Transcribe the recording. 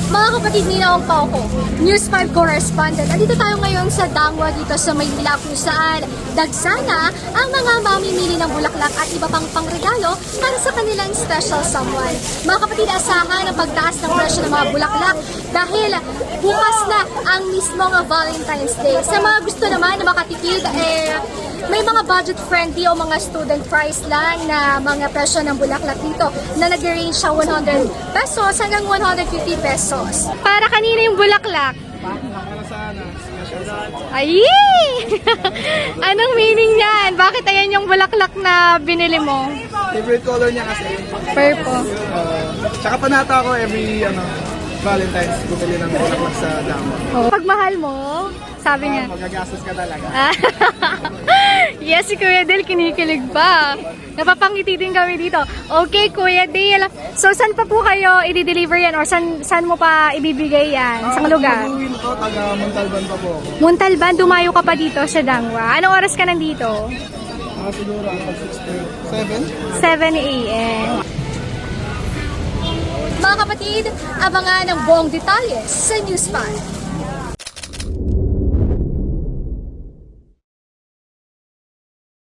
Mga kapatid, Nina Ongpao ko, News 5 correspondent. Andito tayo ngayon sa Dangwa dito sa Maynila kung saan dagsana ang mga mamimili ng bulaklak at iba pang pangregalo para sa kanilang special someone. Mga kapatid, asahan ang pagtaas ng presyo ng mga bulaklak dahil bukas na ang mismong Valentine's Day. Sa mga gusto naman na makatipid, may mga budget-friendly o mga student price lang na mga presyo ng bulaklak dito na nag-range sa 100 pesos hanggang 150 pesos. Para kanina yung bulaklak? Para sa special. Ay! Anong meaning niyan? Bakit ayan yung bulaklak na binili mo? Favorite color niya kasi. Purple. Tsaka panata ako every Valentine's bumili ng bulaklak sa Dangwa. Pag mahal mo, sabi niya. Magagastos ka talaga. Yes, si Kuya Del, kinikilig pa. Napapangiti din kami dito. Okay, Kuya Del. So, saan pa po kayo i-deliver yan? Or saan mo pa ibibigay yan? Saan lugar? Pag-uwi ko, taga Montalban pa po ako. Montalban, dumayo ka pa dito sa Dangwa. Anong oras ka nandito? Siguro ang 6 7 a.m. Mga kapatid, abangan ang buong detalye sa News 5.